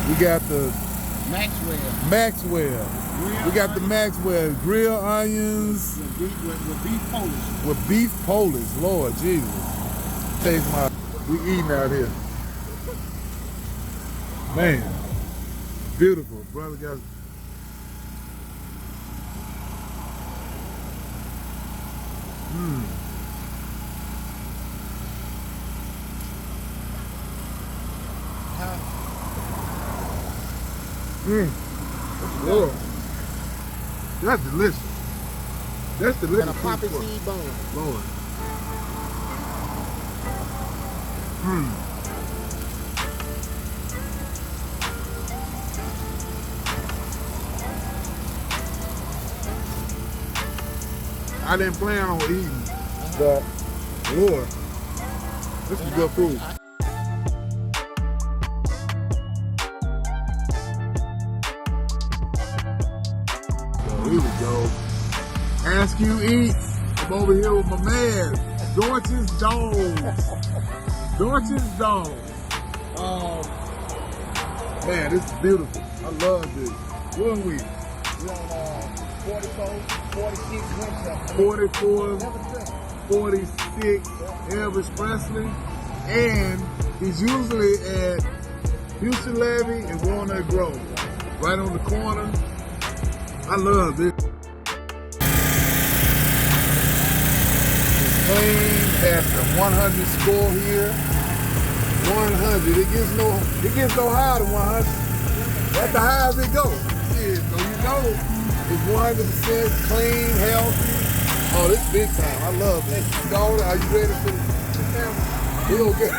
We got the Maxwell. We got the Maxwell grill onions With beef Polish. with beef Polish. Lord Jesus, taste my. We eating out here, man. Beautiful, brother. Got. Lord. That's delicious. That's delicious. And a poppy seed bone. Lord. I didn't plan on eating, but Lord, this is good food. So here we go. Askew Eats. I'm over here with my man, Dortch's Dawgs. Dortch's Dawgs. Man, this is beautiful. I love this. What are we? We're on 44, 46 Winchester. 44, 46 Elvis Presley. And he's usually at Houston Levy and Walnut Grove. Right on the corner. I love this. Clean at the 100 score here. 100. It gets no higher than 100. That's the highest it goes. Yeah, so you know it's 100% clean, healthy. Oh, this is big time. I love this. Daughter, are you ready for the camera? We gonna get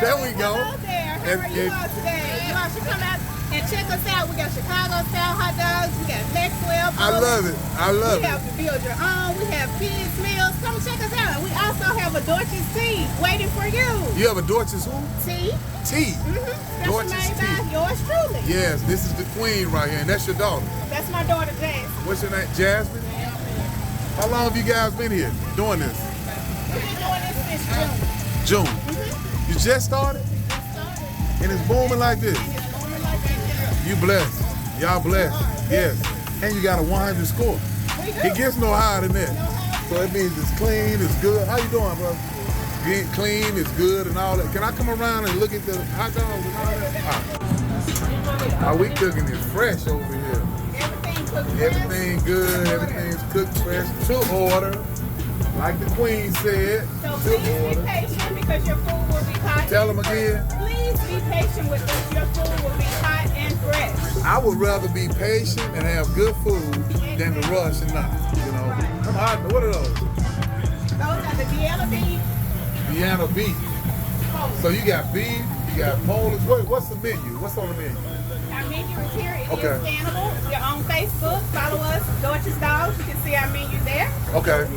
there we go. Hello there. How are you all today? You all should come out and check us out. We got Chicago style hot dogs. We got Maxwell. I love it. I love We it. have to build your own. We have kids meals. Come check us out. We also have a Dortch's tea waiting for you. You have a Dortch's who? Tea. Tea. Special Dortch's made tea. by yours truly. Yes, this is the queen right here, and that's your daughter. That's my daughter, Jazz. What's your name? Jasmine? How long have you guys been here doing this? We've been doing this since June. June. You just started? And it's booming like this? You blessed. Y'all blessed. Yes. And you got a 100 score. It gets no higher than that. So it means it's clean, it's good. How you doing, bro? Being clean, it's good and all that. Can I come around and look at the hot dogs and all that? How we cooking it fresh over here. Everything cooked fresh. Everything good, everything's cooked fresh, to order. Like the queen said, So to please be order. patient because your food will be hot. Tell and them fresh. again. Please be patient with us. Your food will be hot and fresh. I would rather be patient and have good food than to rush and not. You know, I'm hot. What are those? Those are the Vienna beef. Vienna beef. So you got beef, you got Polish. What's the menu? What's on the menu? Our menu is here. It Okay. is scannable. We're on Facebook. Follow us, Dortch's Dawgs. You can see our menu there. Okay.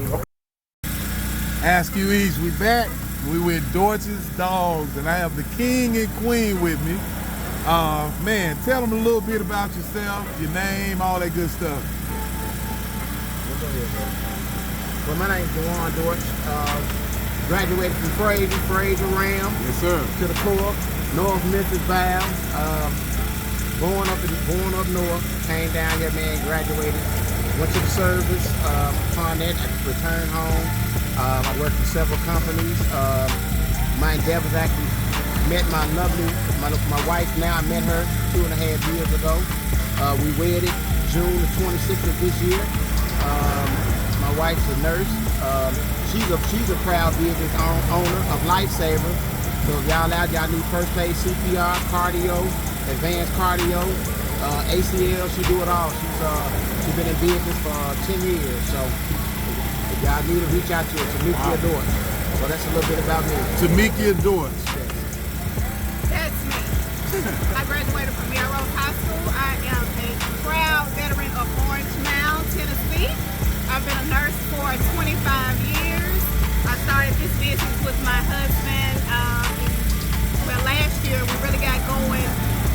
Askew Eats, we back. We with Dortch's Dawgs, and I have the king and queen with me. Man, tell them a little bit about yourself, your name, all that good stuff. Well, my name is Dortch. Graduated from Fraser Ram Yes, sir. to the core, North Memphis Val. Born up north, came down here, man, graduated, went to the service. Upon that, I returned home. I worked for several companies. My endeavors actually met my wife now. I met her 2.5 years ago. We wedded June the 26th of this year. My wife's a nurse. She's a proud business owner of Lifesaver. So if y'all out, y'all need first aid, CPR, cardio, advanced cardio, ACL. She do it all. She's been in business for 10 years. So if y'all need to reach out to her, Tamika Dortch. So that's a little bit about me. Tamika Dortch. That's me. I graduated from Melrose High School. I am a proud veteran of Orange Mound, Tennessee. I've been a nurse for 25 years. I started this business with my husband. Well, last year we really got going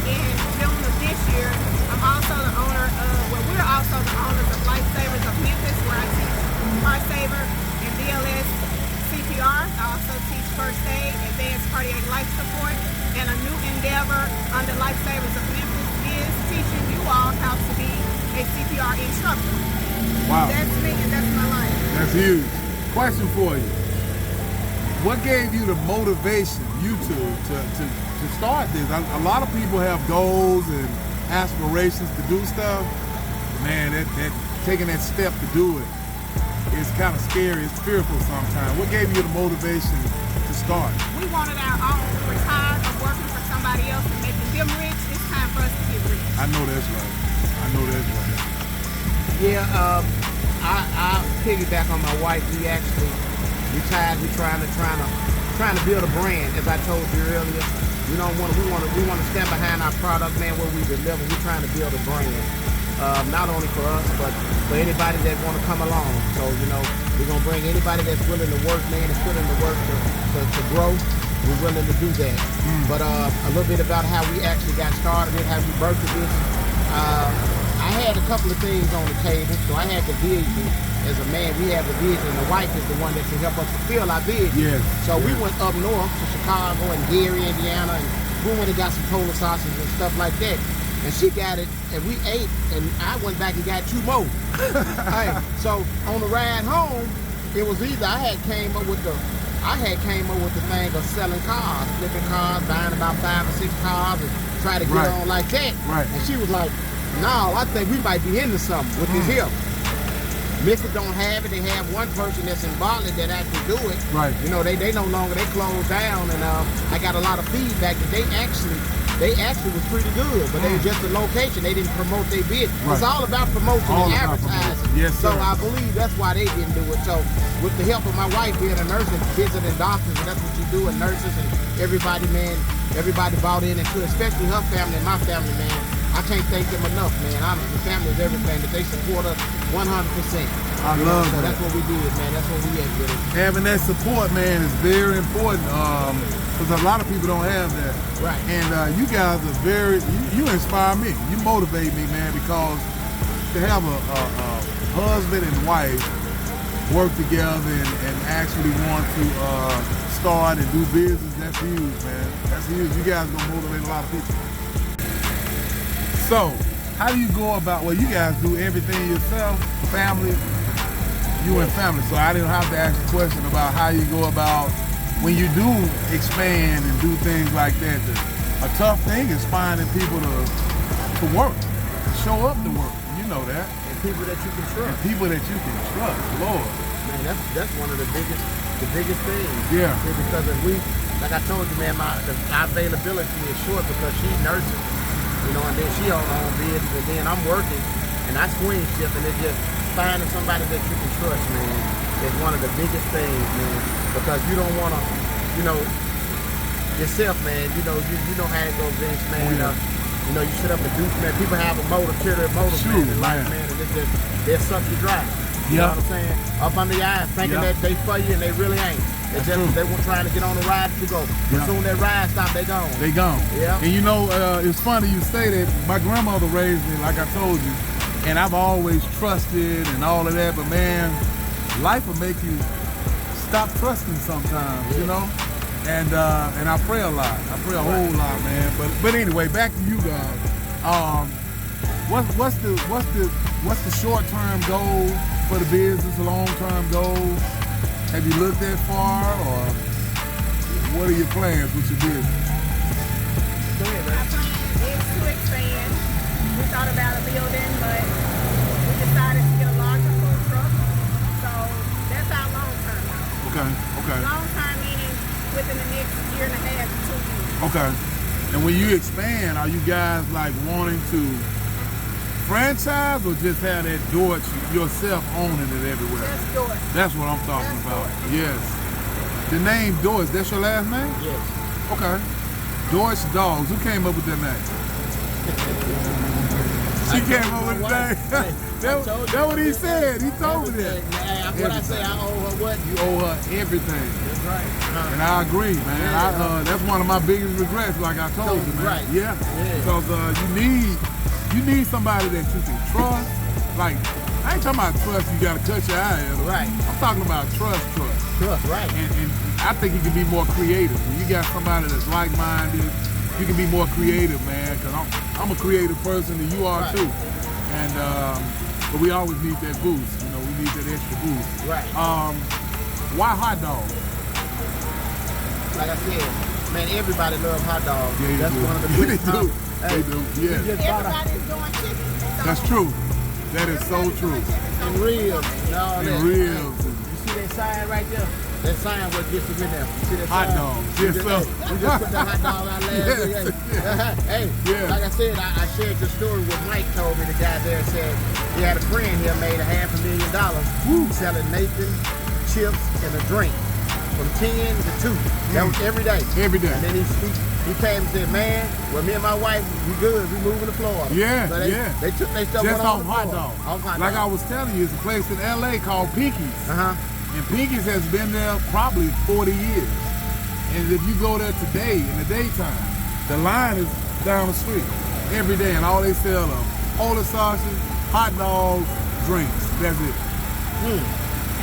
in June of this year. I'm also the owner of, we're also the owners of Lifesavers of Memphis, where I teach Lifesaver and BLS CPR. I also teach first aid, advanced cardiac life support, and a new endeavor under Lifesavers of Memphis is teaching you all how to be a CPR instructor. Wow. That's me and that's my life. That's huge. Question for you. What gave you the motivation, you two, to start this? A lot of people have goals and aspirations to do stuff. Man, that taking that step to do it is kind of scary. It's fearful sometimes. What gave you the motivation to start? We wanted our own. We're tired of working for somebody else and making them rich. It's time for us to get rich. I know that's right. I know that's right. Yeah, I piggyback on my wife. We tired. We're trying to build a brand. As I told you earlier, we want to stand behind our product, man. What we deliver. We're trying to build a brand, not only for us, but for anybody that want to come along. So we're gonna bring anybody that's willing to work, man, that's willing to work to grow. We're willing to do that. But a little bit about how we actually got started and how we birthed this. I had a couple of things on the table, so I had the vision. As a man, we have a vision, and the wife is the one that can help us fulfill our vision. Yes. So we went up north to Chicago and Gary, Indiana, and we went and got some Polish sausage and stuff like that. And she got it, and we ate, and I went back and got 2 more. Hey, so on the ride home, it was either I had came up with the thing of selling cars, flipping cars, buying about 5 or 6 cars, and try to get on like that. Right. And she was like, "No, I think we might be into something with this here." Memphis don't have it. They have one person that's in Bartlett that actually do it. Right. They no longer, they closed down, and I got a lot of feedback that they actually was pretty good, but they were just a location. They didn't promote their bid. Right. It's all about promotion All and about advertising. promotion. Yes, so sir. I believe that's why they didn't do it. So with the help of my wife being a nurse and visiting doctors, and that's what you do, and nurses and everybody, man, everybody bought in into it, especially her family and my family, man. I can't thank them enough, man. The family is everything, that they support us 100%. I love so that. that's what we did, man. That's what we had with it. Having that support, man, is very important because a lot of people don't have that. Right. And you guys are you inspire me. You motivate me, man, because to have a husband and wife work together and actually want to start and do business, that's huge, man. That's huge. You guys are going to motivate a lot of people. So, how do you go about, well, you guys do everything yourself, family, you and family, so I didn't have to ask a question about how you go about when you do expand and do things like that. A tough thing is finding people to work, to show up to work. You know that. And people that you can trust. And people that you can trust, Lord. Man, that's one of the biggest things. Yeah. Because if like I told you, man, our availability is short because she's nursing, and then she on her own business, and then I'm working, and I swing shift, and it's just finding somebody that you can trust, man, is one of the biggest things, man, because you don't want to, yourself, man, you know how it goes, Vince, man. You sit up and do, man, people have a motive, man, in life, man, and it's just, they'll suck you dry. You know what I'm saying? Up under your eyes, thinking that they for you, and they really ain't. They were trying to get on the ride to go. As soon as that ride stopped, they gone. They gone. Yeah. And it's funny you say that. My grandmother raised me, like I told you, and I've always trusted and all of that, but man, life will make you stop trusting sometimes, And I pray a lot. I pray a whole lot, man. But anyway, back to you guys. What's the short-term goal for the business, long-term goal? Have you looked that far, or what are your plans with your business? Go ahead, Our plan is to expand. We thought about a building, but we decided to get a larger food truck. So that's our long term. Okay. Long term meaning within the next year and a half to 2 years. Okay. And when you expand, are you guys like wanting to franchise or just have that Dortch yourself owning it everywhere? Just do it. That's what I'm talking That's about. Dortch. Yes. The name Dortch, that's your last name? Yes. Okay. Dortch Dawgs. Who came up with that name? She came up with the name. That's what he said. He told me that. What I say, I owe her what? You owe her everything. That's right. And I agree, man. That's one of my biggest regrets, like I told you, man. Right. Yeah. Because you need somebody that you can trust. Like, I ain't talking about trust you gotta cut your eye at. Right. I'm talking about trust. Trust, right. And I think you can be more creative. When you got somebody that's like-minded you can be more creative, man. Cause I'm a creative person, and you are Right. too. And but we always need that boost. You know, we need that extra boost. Right. Why hot dogs? Like I said, man, everybody loves hot dogs. Yeah, That's do. one of the They best. do. They do. Yeah. You just bought a- Everybody's doing chicken. So That's true. That is so everybody's true. doing chicken, so And ribs and all that. And ribs. You see that sign right there? That sign what gets us in there. You see that Hot sign? dogs. We Yes, just, sir. we just put that hot dog out last Yes, week. yes. Hey, Yeah. like I said, I shared the story with Mike told me. The guy there said he had a friend here made $500,000 selling Nathan chips and a drink from 10 to 2. That was every day. Every day. And then he came and said, man, well, me and my wife, we good. We moving to Florida. Yeah, so yeah. They took their stuff Just went on off to hot Florida. dogs. Off hot Like I dogs. was telling you, it's a place in LA called Pinky's. Uh-huh. And Pinky's has been there probably 40 years. And if you go there today, in the daytime, the line is down the street every day, and all they sell are Holy sausage, hot dogs, drinks. That's it.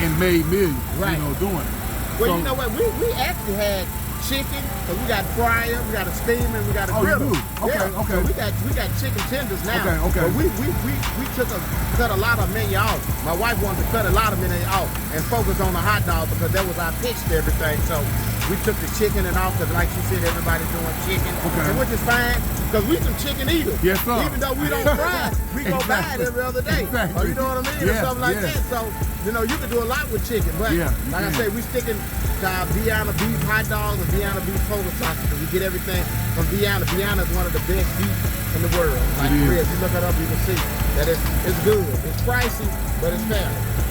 And made millions, Right. you know, doing it. Well, So- you know what? We actually had chicken, so we got fryer, we got a steamer, we got a Oh, you griddle. do? Okay, Yeah, okay. So we got chicken tenders now. Okay, okay. But we cut a lot of menu off. My wife wanted to cut a lot of menu off and focus on the hot dog because that was our pitch to everything. So we took the chicken and off because, like she said, everybody's doing chicken, Okay. and which is fine because we some chicken eaters. Yes, sir. Even though we don't fry, we go buy it Exactly. every other day. Exactly. Or you know what I mean? Or Yeah, something like yeah. that. So you know, you can do a lot with chicken, but Yeah, you like I can. say, we sticking to our Vienna beef hot dogs and Vienna beef polar sausages. We get everything from Vienna. Vienna is one of the best beef in the world. Like It is. for real, if you look it up, you can see that it's good. It's pricey, but it's fair.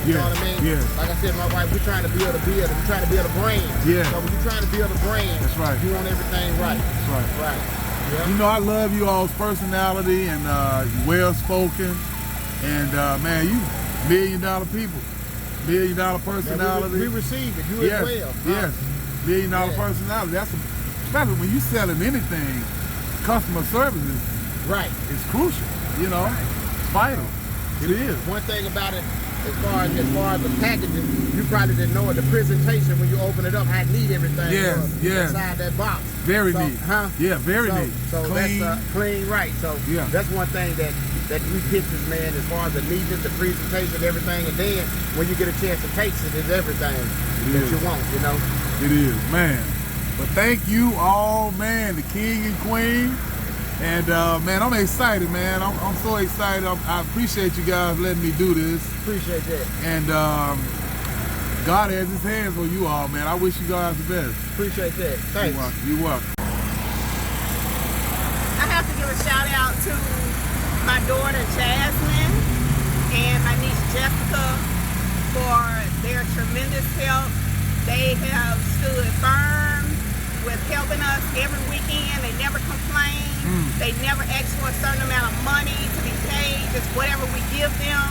You know Yeah, what I mean? yeah. Like I said, my wife, we're trying to build a brand. We're trying to build a brand. Yeah. So when you're trying to build a brand, That's right. you want everything right. That's right. Right. Yeah. You know, I love you all's personality and well spoken, and man, you $1 million people, $1 million personality. We receive it. You yes, as well. yes, $1 million Yeah. personality. That's especially when you selling anything. Customer service Right. is crucial. You know, it's vital. It is. One thing about it, as far as the packaging, you probably didn't know it. The presentation when you open it up, how neat everything Yes, was yes. inside that box. Very So, neat. Huh? Yeah, very so, neat. So Clean. that's clean, right? So Yeah. that's one thing that we pictures, man, as far as the neatness, the presentation, everything, and then when you get a chance to taste it, it's everything that is. you want, you know. It is, man. But thank you all, man, the king and queen. And man, I'm excited, man. I'm so excited. I appreciate you guys letting me do this. Appreciate that. And God has his hands on you all, man. I wish you guys the best. Appreciate that. Thanks. You welcome. I have to give a shout out to my daughter Jasmine and my niece Jessica for their tremendous help. They have stood firm with helping us every weekend. They never complain. They never ask for a certain amount of money to be paid, just whatever we give them.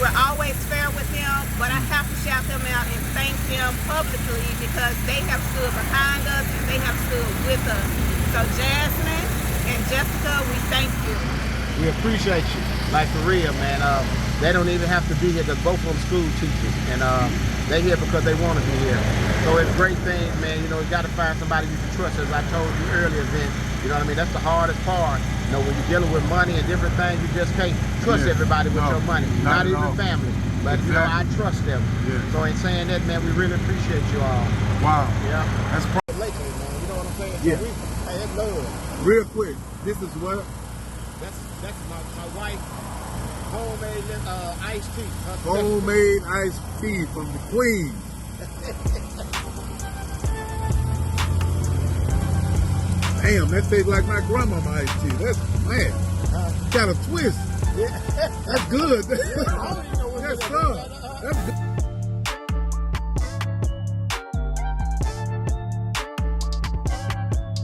We're always fair with them, but I have to shout them out and thank them publicly because they have stood behind us and they have stood with us. So Jasmine and Jessica, we thank you. We appreciate you, like for real, man. They don't even have to be here because both of them school teachers, and they're here because they want to be here. So it's great things, man. You know, you got to find somebody you can trust. As I told you earlier, Vince, you know what I mean? That's the hardest part. You know, when you're dealing with money and different things, you just can't trust Yeah. everybody with No, your money. not Not at even all. family. But you know, I Exactly. trust them. Yeah. So in saying that, man, we really appreciate you all. Wow. Yeah. That's Lately, man, you know what I'm saying? Yeah. So hey, that's love. real quick. This is what? That's my wife. Homemade iced tea. Homemade iced tea from the queen. Damn, that tastes like my grandma's iced tea. That's, man, got a twist. Yeah. That's good. I don't even